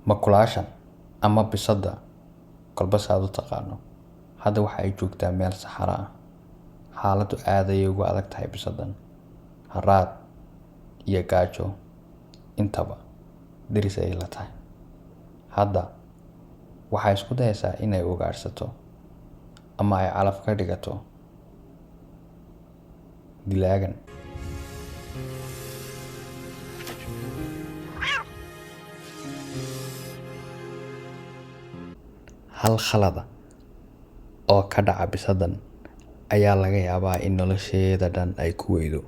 Makulaashan ama bisada kolba saad u taqaano hadda waxa ay joogtaa meel saxara ah. Xaaladu aad ayay ugu adag tahay bisadan. Haraad iyo gaajo intaba diris ay la tahay. Hadda waxay isku dayaysaa inay ugaarsato ama ay calaf ka dhigato dilaagan. Hal khalada oo ka dhaca bisadan ayaa laga yaabaa in nolosheeda dhan ay ku weydo.